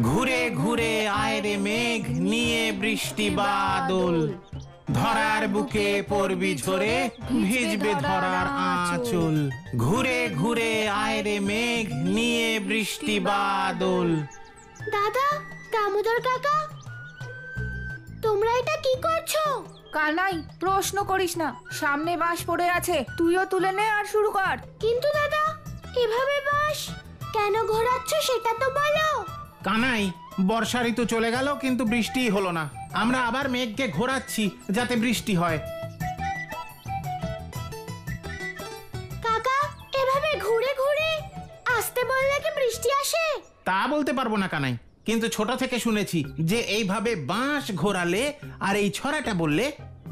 ঘুরে ঘুরে আয় রে মেঘ নিয়ে বৃষ্টি বাদল, ধরার বুকে পড়বি ঝরে ভিজবে ধরার আঁচল। ঘুরে ঘুরে আয় রে মেঘ নিয়ে বৃষ্টি বাদল। দাদা, দামোদর কাকা, তোমরা এটা কি করছো? কানাই, প্রশ্ন করিস না, সামনে বাঁশ পড়ে আছে, তুইও তুলে নে আর শুরু কর। কিন্তু দাদা, এভাবে বাঁশ কেন ঘোরাচ্ছ সেটা তো বলো। কানাই, বর্ষা ঋতু চলে গেল কিন্তু বৃষ্টি হলো না। আমরা আবার মেঘকে ঘোরাচ্ছি যাতে বৃষ্টি হয়। কাকা, এভাবে ঘুরে ঘুরে আসতে বললে কি বৃষ্টি আসে? তা বলতে পারবো না কানাই, কিন্তু ছোট থেকে শুনেছি যে এইভাবে বাঁশ ঘোরালে আর এই ছড়াটা বললে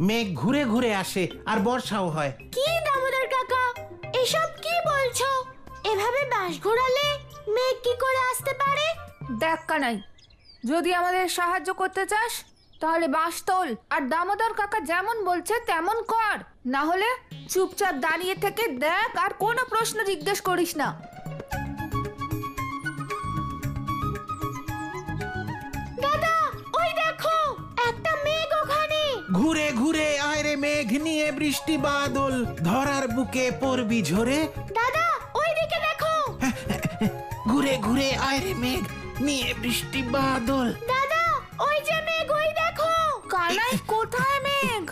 মেঘ ঘুরে ঘুরে আসে আর বর্ষাও হয়। কি দামোদর কাকা, এসব কি বলছো? এভাবে বাঁশ ঘোরালে মেঘ কি করে আসতে পারে? দেখ কানাই, যদি আমাদের সাহায্য করতে চাস তাহলে বাঁশ তোল, আর দামোদর কাকা যেমন বলছে তেমন কর, না হলে চুপচাপ দাঁড়িয়ে থেকে দেখ আর কোনো প্রশ্ন জিজ্ঞেস করিস না। দাদা, ওই দেখো একটা মেঘ ওখানে। ঘুরে ঘুরে আয় রে মেঘ নিয়ে বৃষ্টি বাদল, ধরার বুকে পড়বি ঝরে। দাদা, ওই দিকে দেখো। ঘুরে ঘুরে আয় রে মেঘ নিয়ে বৃষ্টি বাদল। দাদা, ওই যে মেঘ, ওই দেখো। কানাই, কোথায় মেঘ?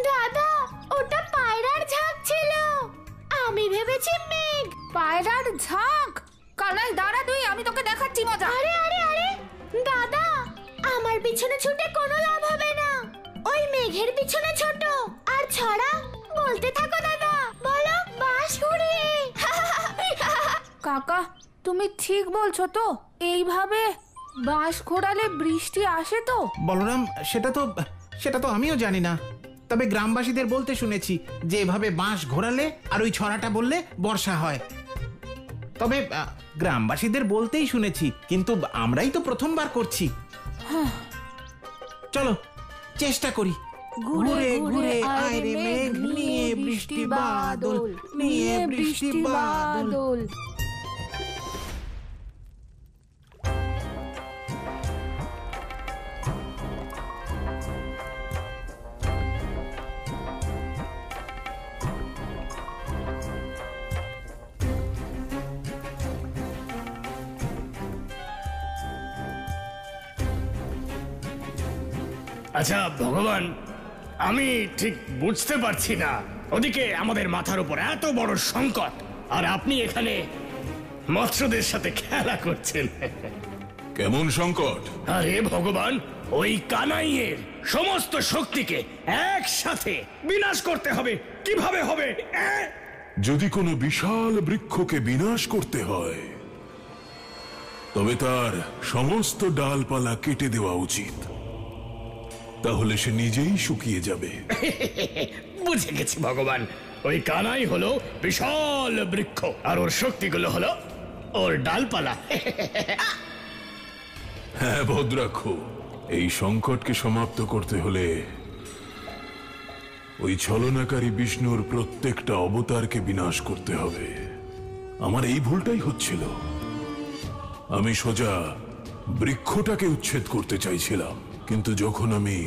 দাদা, ওটা পায়রার ঝাঁক ছিল। আমি ভেবেছি মেঘ। পায়রার ঝাঁক? কানাই দাঁড়া তুই, আমি তোকে দেখাচ্ছি মজা। আরে আরে আরে দাদা, আমার পিছনে ছুটে কোনো লাভ হবে না। ওই মেঘের পিছনে ছোট আর ছড়া বলতে থাকো দাদা, বলো বাঁশ ঘুরিয়ে। কাকা, তুমি ঠিক বলছো তো? এইভাবে বাঁশ ঘোরালে বৃষ্টি আসে তো? বলরাম, সেটা তো আমিও জানি না, তবে গ্রামবাসীদের বলতে শুনেছি যে এভাবে বাঁশ ঘোরালে আর ওই ছড়াটা বললে বর্ষা হয়। তবে গ্রামবাসীদের বলতেই শুনেছি, কিন্তু আমরাই তো প্রথমবার করছি। চলো চেষ্টা করি। ঘুরে ঘুরে আয় রে মেঘ নিয়ে বৃষ্টি বাদল, নিয়ে বৃষ্টি বাদল। আচ্ছা ভগবান, আমি ঠিক বুঝতে পারছি না, ওদিকে আমাদের মাথার উপর এত বড় সংকট আর আপনি এখানে মৎস্যদের সাথে খেলা করছেন। কেমন সংকট? আরে ভগবান, ওই কানাইয়ের সমস্ত শক্তিকে একসাথে বিনাশ করতে হবে, কিভাবে হবে? যদি কোনো বিশাল বৃক্ষকে বিনাশ করতে হয় তবে তার সমস্ত ডালপালা কেটে দেওয়া উচিত, তাহলে সে নিজেই শুকিয়ে যাবে। বুঝে গেছি ভগবান, ওই কানাই হলো বিশাল বৃক্ষ আর ওর শক্তিগুলো হলো ওর ডালপালা। হ্যাঁ ভদ্রাক্ষ, এই সংকটকে সমাপ্ত করতে হলে ওই ছলনাকারী বিষ্ণুর প্রত্যেকটা অবতারকে বিনাশ করতে হবে। আমার এই ভুলটাই হচ্ছিল, আমি সোজা বৃক্ষটাকে উচ্ছেদ করতে চাইছিলাম, কিন্তু যখন আমি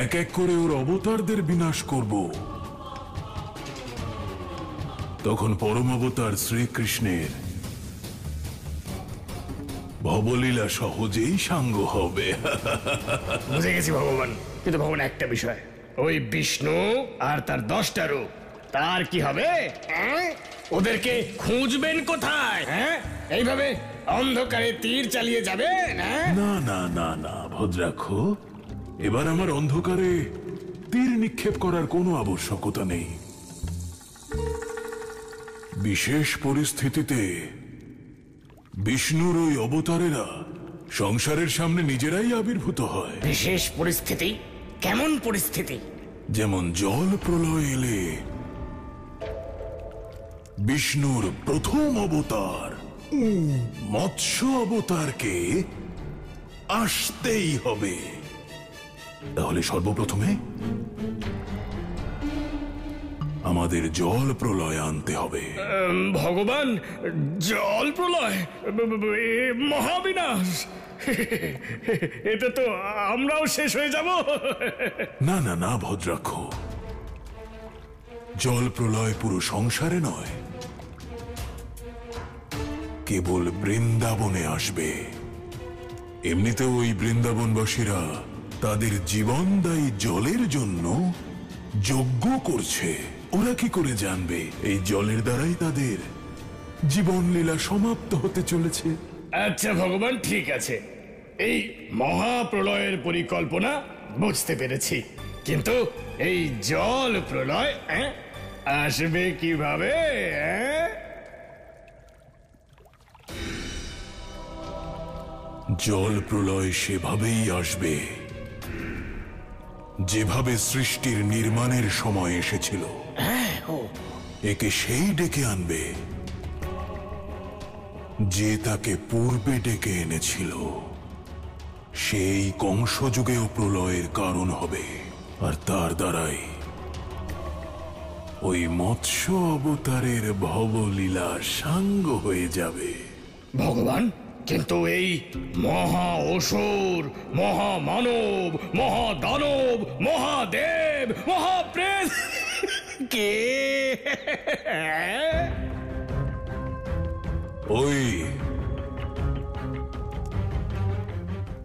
এক এক করে ওর অবতারদের বিনাশ করব তখন পরম অবতার শ্রীকৃষ্ণের ভবলীলা সহজেই সাঙ্গ হবে। বুঝে গেছি ভগবান, কিন্তু ভগবান একটা বিষয়, ওই বিষ্ণু আর তার 10টা রূপ, তার কি হবে? ওদেরকে খুঁজবেন কোথায়? এইভাবে অন্ধকারে তীর চালিয়ে যাবেন? না না না না ভদ্রাক্ষ, এবার আমার অন্ধকারে তীর নিক্ষেপ করার কোনো আবশ্যকতা নেই। বিশেষ পরিস্থিতিতে বিষ্ণুর ওই অবতারেরা সংসারের সামনে নিজেরাই আবির্ভূত হয়। বিশেষ পরিস্থিতি? কেমন পরিস্থিতি? যেমন জল প্রলয় এলে বিষ্ণুর প্রথম অবতার মৎস্য অবতারকে আসতেই হবে। তাহলে সর্বপ্রথমে আমাদের জল প্রলয় আনতে হবে। ভগবান, জল প্রলয়, এ মহাবিনাশ, এতে তো আমরাও শেষ হয়ে যাব। না না না ভদ্রাক্ষ, জল প্রলয় পুরো সংসারে নয়, কেবল বৃন্দাবনে আসবে। এমনিতেও ওই বৃন্দাবনবাসীরা তাদের জীবনদায়ী জলের জন্য যজ্ঞ করছে। ওরা কি করে জানবে এই জলের দ্বারাই তাদের জীবন লীলা সমাপ্ত হতে চলেছে? আচ্ছা ভগবান, ঠিক আছে, এই মহাপ্রলয়ের পরিকল্পনা বুঝতে পেরেছি, কিন্তু এই জল প্রলয় আসবে কিভাবে? জল প্রলয় সেভাবেই আসবে যেভাবে সৃষ্টির নির্মাণের সময় এসেছিল। একে সেই ডেকে আনবে যে তাকে পূর্বে ডেকে এনেছিল। সেই কংসযুগেও প্রলয়ের কারণ হবে, আর তার দ্বারাই ওই মৎস্য অবতারের ভবলীলা সাঙ্গ হয়ে যাবে। ভগবান, কিন্তু এই মহা অসুর, মহামানব, মহাদানব, মহাদেব, মহাপ্রেত কে? ওই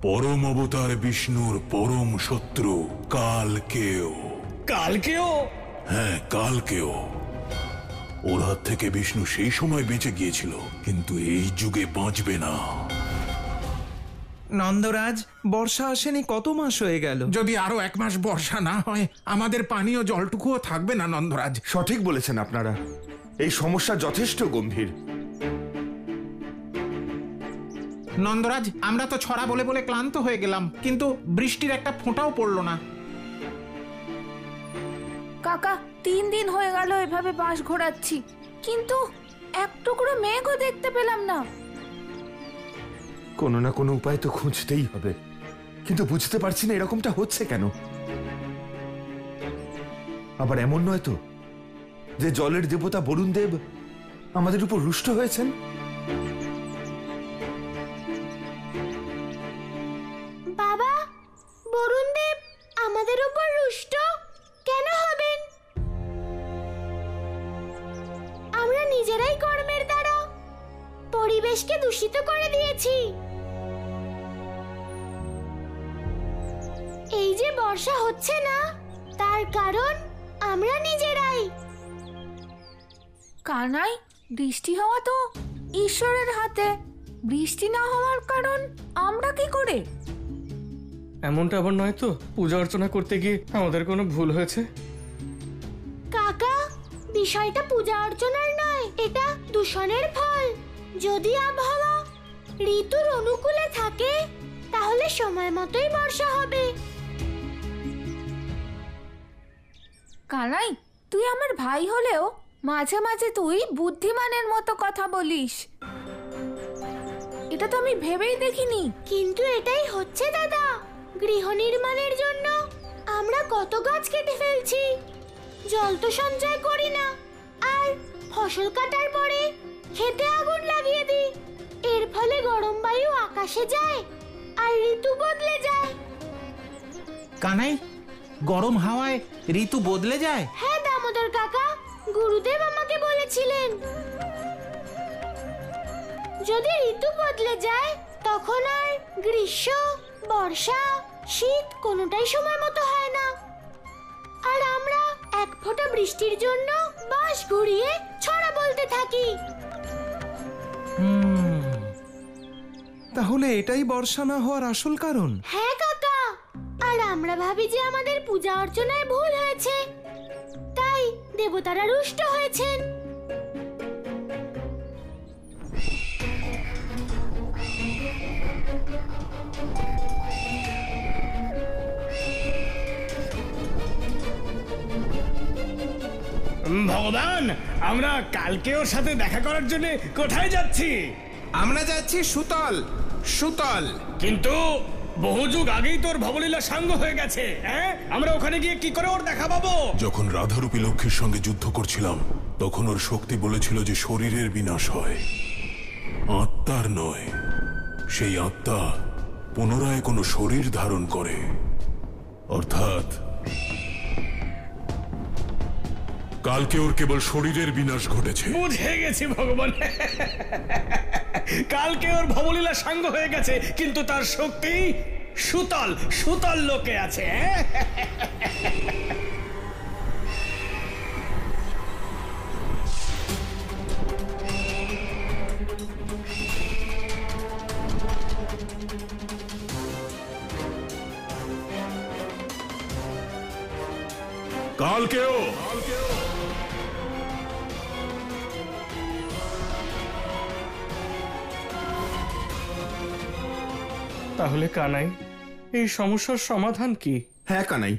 পরম অবতার বিষ্ণুর পরম শত্রু কালকেয়। কালকেও? হ্যাঁ, কালকেয়। ওর হাত থেকে বিষ্ণু সেই সময় বেঁচে গিয়েছিল, কিন্তু এই যুগে বাঁচবে না। নন্দরাজ, বর্ষা আসেনি কত মাস হয়ে গেল। যদি আরো 1 মাস বর্ষা না হয়, আমাদের পানীয় জলটুকুও থাকবে না নন্দরাজ। সঠিক বলেছেন আপনারা, এই সমস্যা যথেষ্ট গম্ভীর। নন্দরাজ, আমরা তো ছড়া বলে বলে ক্লান্ত হয়ে গেলাম, কিন্তু বৃষ্টির একটা ফোঁটাও পড়লো না। কাকা, 3 দিন হয়ে গেল এভাবে বাঁশ ঘোরাচ্ছি, কিন্তু এক টুকরো মেঘও দেখতে পেলাম না। কোনো না কোনো উপায় তো খুঁজতেই হবে, কিন্তু বুঝতে পারছি না এরকমটা হচ্ছে কেন। আবার এমন নয় তো যে জলের দেবতা বরুণ দেব আমাদের উপর রুষ্ট হয়েছেন? বাবা, বরুণ দেব আমাদের উপর রুষ্ট কেন হবেন? আমরা নিজেরাই কর্মের দ্বারা পরিবেশকে দূষিত করে দিয়েছি। এই যে বর্ষা হচ্ছে না, তার কারণ আমরা নিজেরাই। কানাই, বৃষ্টি হওয়া তো ঈশ্বরের হাতে, বৃষ্টি না হওয়ার কারণ আমরা কি করে? এমনটা আবার নয় তো পূজা অর্চনা করতে গিয়ে আমাদের কোনো ভুল হয়েছে? কাকা, বিষয়টা পূজা অর্চনার নয়, এটা দূষণের ফল। যদি আবহাওয়া ঋতুর অনুকূলে থাকে, তাহলে সময় মতোই বর্ষা হবে। কানাই, তুই আমার ভাই হলেও মাঝে মাঝে তুই বুদ্ধিমানের মতো কথা বলিস। এটা তো আমি ভেবেই দেখিনি। কিন্তু এটাই হচ্ছে দাদা, গৃহ নির্মাণের জন্য আমরা কত গাছ কেটে ফেলছি, জল তো সঞ্চয় করি না, আর ফসল কাটার পরে খেতে আগুন লাগিয়ে দিই। এর ফলে গরম বায়ু আকাশে যায় আর ঋতু বদলে যায়। কানাই, গরম হাওয়ায় ঋতু বদলে যায়? হ্যাঁ দামোদর কাকা, গুরুদেব আমাকে বলেছিলেন যদি ঋতু বদলে যায়, তখন আর গ্রীষ্ম, বর্ষা, শীত কোনোটাই সময় মতো হয় না। আর আমরা এক ফোঁটা বৃষ্টির জন্য বাঁশ ঘুরিয়ে ছড়া বলতে থাকি। তাহলে এটাই বর্ষা না হওয়ার আসল কারণ? হ্যাঁ কাকা, আর আমরা ভাবি যে আমাদের পূজা অর্চনায় ভুল হয়েছে, তাই দেবতারা রুষ্ট হয়েছেন। ভগবান, আমরা কালকেও সাথে দেখা করার জন্য কোথায় যাচ্ছি? আমরা যাচ্ছি সুতল। সুতল। কিন্তু বহু যুগ আগেই তোর ভবলীলা সাঙ্গ হয়ে গেছে। হ্যাঁ, আমরা ওখানে গিয়ে কি করে ওর দেখা পাবো? যখন রাধারূপী লক্ষ্মীর সঙ্গে যুদ্ধ করছিলাম তখন ওর শক্তি বলেছিল যে শরীরের বিনাশ হয়, আত্মার নয়। সেই আত্মা পুনরায় কোনো শরীর ধারণ করে, অর্থাৎ কালকে ওর কেবল শরীরের বিনাশ ঘটেছে। বুঝে গেছি ভগবান, কালকে ওর ভবলীলা সাঙ্গ হয়ে গেছে, কিন্তু তার শক্তি সুতল সুতল লোকে আছে। কালকেও তাহলে কানাই, এই সমস্যার সমাধান কি? হ্যাঁ কানাই,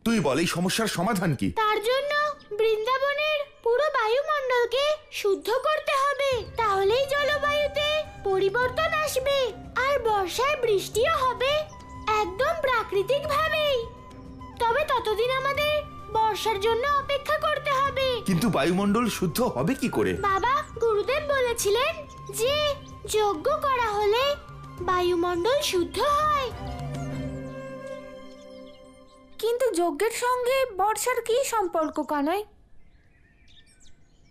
তুই বল এই সমস্যার সমাধান কি? তার জন্য বৃন্দাবনের পুরো বায়ুমণ্ডলকে শুদ্ধ করতে হবে, তাহলেই জলবায়ুতে পরিবর্তন আসবে আর বর্ষায় বৃষ্টিও হবে একদম প্রাকৃতিক ভাবেই। তবে ততদিন আমাদের বর্ষার জন্য অপেক্ষা করতে হবে। কিন্তু বায়ুমণ্ডল শুদ্ধ হবে কি করে? বাবা গুরুদেব বলেছিলেন যে যজ্ঞ করা হলে বায়ুমণ্ডল শুদ্ধ হয়। কিন্তু যজ্ঞের সঙ্গে বর্ষার কি সম্পর্ক কানাই?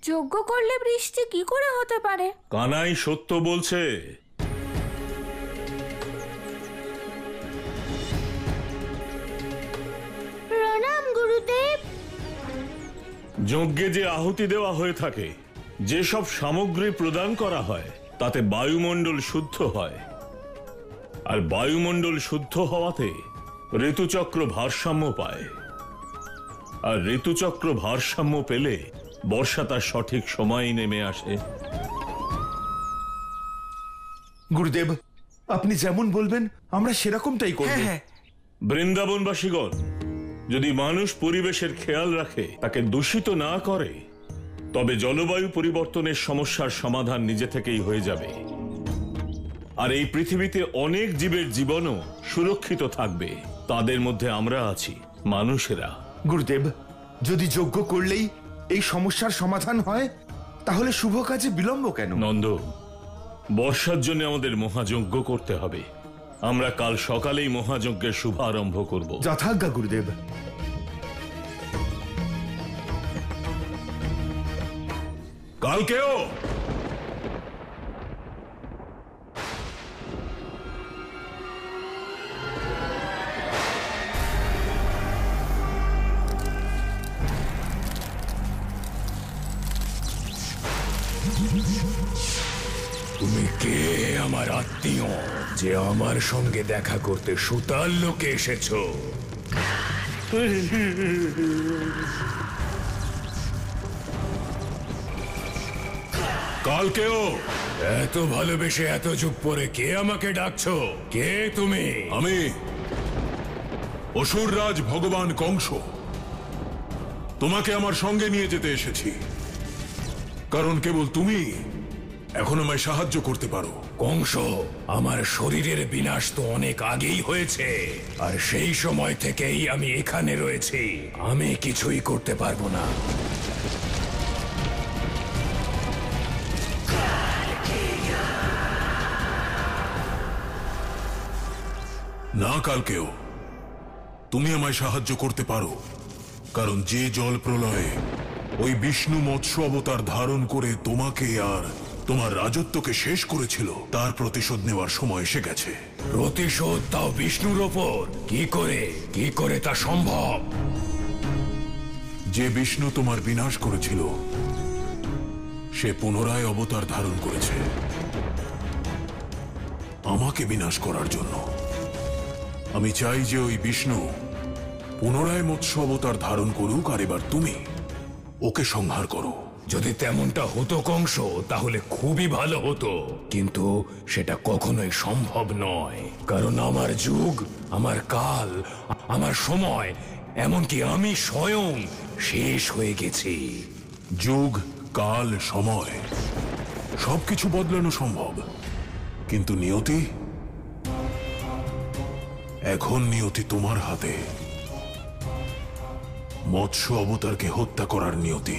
যজ্ঞ করলে বৃষ্টি কি করে হতে পারে? কানাই সত্য বলছে। প্রণাম গুরুদেব। যজ্ঞে যে আহুতি দেওয়া হয়ে থাকে, যেসব সামগ্রী প্রদান করা হয় তাতে বায়ুমণ্ডল শুদ্ধ হয়, আর বায়ুমণ্ডল শুদ্ধ হওয়াতে ঋতুচক্র ভারসাম্য পায়, আর ঋতুচক্র ভারসাম্য পেলে বর্ষা তার সঠিক সময়ে নেমে আসে। গুরুদেব, আপনি যেমন বলবেন আমরা সেরকমটাই করব। বৃন্দাবনবাসীগণ, যদি মানুষ পরিবেশের খেয়াল রাখে, তাকে দূষিত না করে, তবে জলবায়ু পরিবর্তনের সমস্যার সমাধান নিজে থেকেই হয়ে যাবে, আর এই পৃথিবীতে অনেক জীবের জীবনও সুরক্ষিত থাকবে। তাদের মধ্যে আমরা আছি, মানুষেরা। গুরুদেব, যদি যজ্ঞ করলেই এই সমস্যার সমাধান হয়, তাহলে শুভ কাজে বিলম্ব কেন? নন্দ, বর্ষার জন্য আমাদের মহাযজ্ঞ করতে হবে। আমরা কাল সকালেই মহাযজ্ঞের শুভারম্ভ করব। যথাজ্ঞা গুরুদেব। কালকেও তুমি কে আমার আত্মীয় যে আমার সঙ্গে দেখা করতে সুতাল লোকে এসেছো? কালকেও এত ভালোবেসে এত যুগ পরে কে আমাকে ডাকছো? কে তুমি? আমি অসুররাজ ভগবান কংস তোমাকে আমার সঙ্গে নিয়ে যেতে এসেছি, কারণ কেবল তুমি এখন আমায় সাহায্য করতে পারো। কংস, আমার শরীরের বিনাশ তো অনেক আগেই হয়েছে, আর সেই সময় থেকেই আমি এখানে রয়েছি। আমি কিছুই করতে পারবো না। না কালকেও, তুমি আমায় সাহায্য করতে পারো, কারণ যে জল প্রলয়ে ওই বিষ্ণু মৎস্য অবতার ধারণ করে তোমাকে আর তোমার রাজত্বকে শেষ করেছিল, তার প্রতিশোধ নেওয়ার সময় এসে গেছে। প্রতিশোধ তাও বিষ্ণুর ওপর? কি করে তা সম্ভব? যে বিষ্ণু তোমার বিনাশ করেছিল সে পুনরায় অবতার ধারণ করেছে আমাকে বিনাশ করার জন্য। আমি চাই যে ওই বিষ্ণু পুনরায় মৎস্য অবতার ধারণ করুক, আর এবার তুমি ওকে সংহার করো। যদি তেমনটা হতো কংস, তাহলে খুবই ভালো হতো, কিন্তু সেটা কখনোই সম্ভব নয়। কারণ আমার যুগ, আমার কাল, আমার সময়, এমনকি আমি স্বয়ং শেষ হয়ে গেছি। যুগ, কাল, সময় সবকিছু বদলানো সম্ভব, কিন্তু নিয়তি এখন নিয়তি তোমার হাতে। মৎস্য অবতারকে হত্যা করার নিয়তি,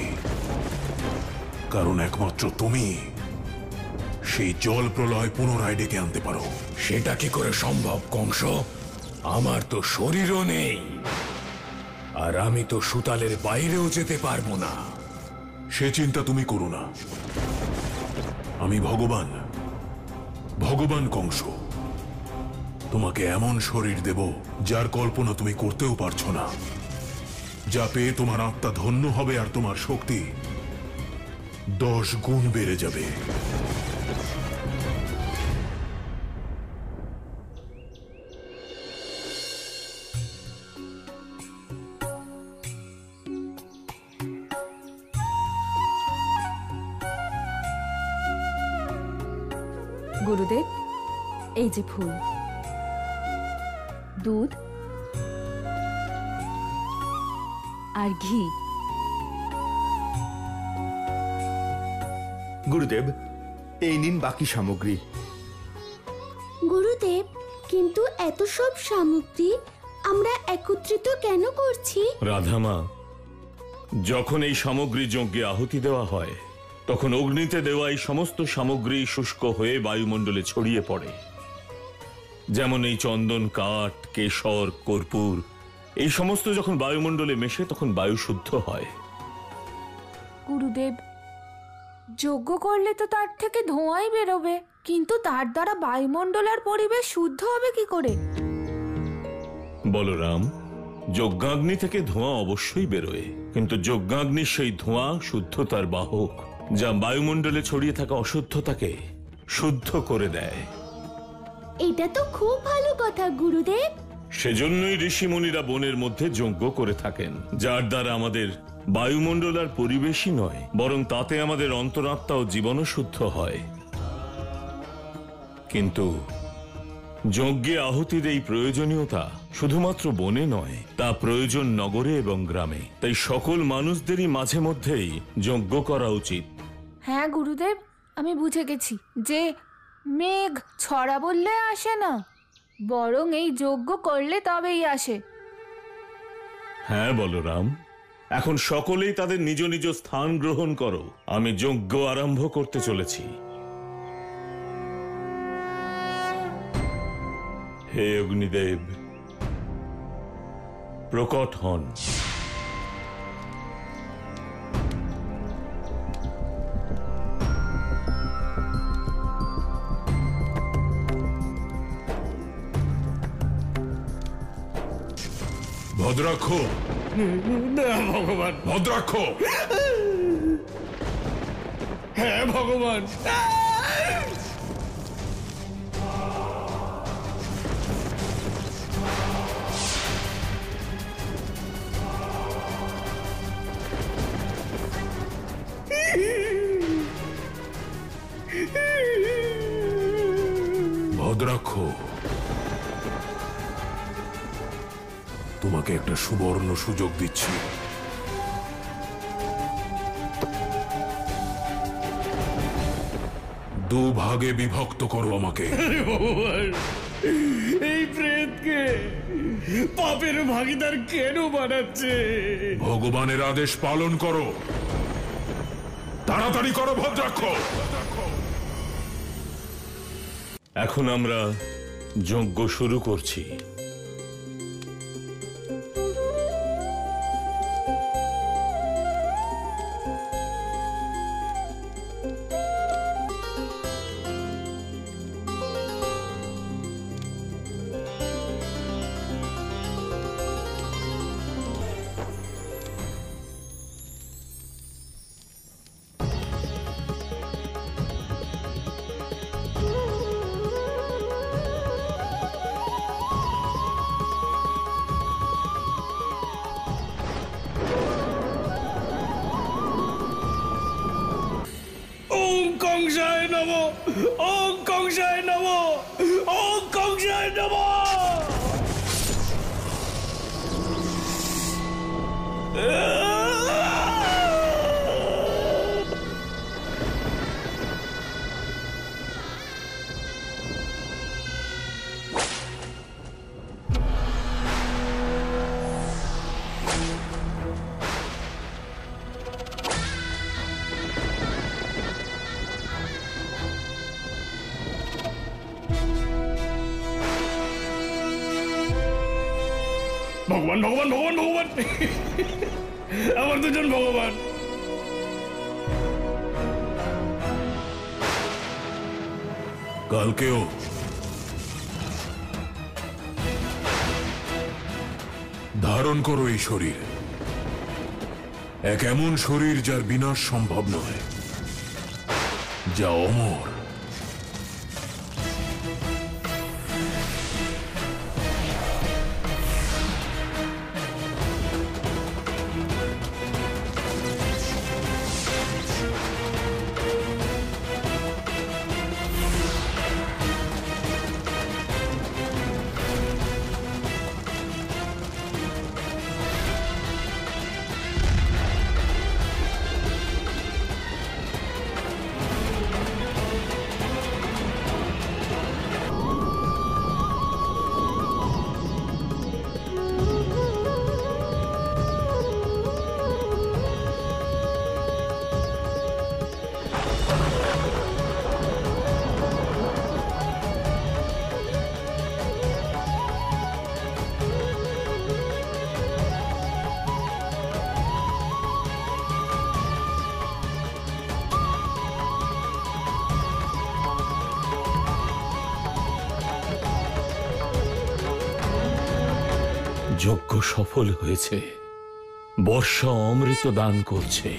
কারণ একমাত্র তুমি সেই জল প্রলয় পুনরায় ডেকে আনতে পারো। সেটা কি করে সম্ভব কংস? আমার তো শরীরও নেই, আর আমি তো সুতালের বাইরেও যেতে পারবো না। সে চিন্তা তুমি করো না, আমি ভগবান, ভগবান কংস তোমাকে এমন শরীর দেব যার কল্পনা তুমি করতেও পারছো না, যা পেয়ে তোমার আত্মা ধন্য হবে আর তোমার শক্তি 10 গুণ বেড়ে যাবে। গুরুদেব, এই যে ফুল, দুধ আর ঘি। গুরুদেব, এই নিন বাকি সামগ্রী। গুরুদেব, কিন্তু এত সব সামগ্রী আমরা একত্রিত কেন করছি? রাধামা, যখন এই সামগ্রী যজ্ঞে আহুতি দেওয়া হয় তখন অগ্নিতে দেওয়া এই সমস্ত সামগ্রী শুষ্ক হয়ে বায়ুমণ্ডলে ছড়িয়ে পড়ে। যেমন এই চন্দন, কাঠ, কেশর, কর্পূর, এই সমস্ত যখন বায়ুমণ্ডলে মেশে তখন বায়ু শুদ্ধ হয়। গুরুদেব, যজ্ঞ করলে তো তার থেকে ধোঁয়াই বেরোবে, কিন্তু তার দ্বারা বায়ুমণ্ডল আর পরিবেশ শুদ্ধ হবে কি করে? বলরাম, যজ্ঞাগ্নি থেকে ধোঁয়া অবশ্যই বেরোয়, কিন্তু যজ্ঞাগ্নির সেই ধোঁয়া শুদ্ধতার বাহক, যা বায়ুমণ্ডলে ছড়িয়ে থাকা অশুদ্ধতাকে শুদ্ধ করে দেয়। এটা তো খুব ভালো কথা গুরুদেব। সেজন্যই ঋষিমুনিরা বনের মধ্যে যজ্ঞ করে থাকেন, যার দ্বারা আমাদের বায়ুমণ্ডল আর পরিবেশই নয়, বরং তাতে আমাদের অন্তরাত্মা ও জীবনও শুদ্ধ হয়। কিন্তু যজ্ঞে আহুতির এই প্রয়োজনীয়তা শুধুমাত্র বনে নয়, তা প্রয়োজন নগরে এবং গ্রামে। তাই সকল মানুষদেরই মাঝে মধ্যেই যজ্ঞ করা উচিত। হ্যাঁ গুরুদেব, আমি বুঝে গেছি যে মেঘ ছড়া বললে আসে না, বরং এই যজ্ঞ করলে তবেই আসে। হ্যাঁ বলরাম, এখন সকলেই তাদের নিজ নিজ স্থান গ্রহণ করো, আমি যজ্ঞ আরম্ভ করতে চলেছি। হে অগ্নিদেব, প্রকট হন। ভদ্রাক্ষ, না ভগবান। ভদ্রাক্ষ, হ্যাঁ ভগবান। ভদ্রাক্ষ, তোমাকে একটা সুবর্ণ সুযোগ দিচ্ছি। দুভাগে বিভক্ত করো আমাকে। ভগবান, এই প্রেতকে পাপের ভাগিদার কেন বানাচ্ছে? ভগবানের আদেশ পালন করো, তাড়াতাড়ি করো ভদ্রাক্ষ। এখন আমরা যজ্ঞ শুরু করছি। কংসায় নমঃ, ওম কংসায় নমঃ, ওম কংসায় নমঃ। ভগবান ভগবান ভগবান ভগবান আমার দুজন ভগবান। কালকেও ধারণ করো এই শরীর, এক এমন শরীর যার বিনাশ সম্ভব নয়, যা অমর। যজ্ঞ সফল হয়েছে, বর্ষা অমৃত দান করছে।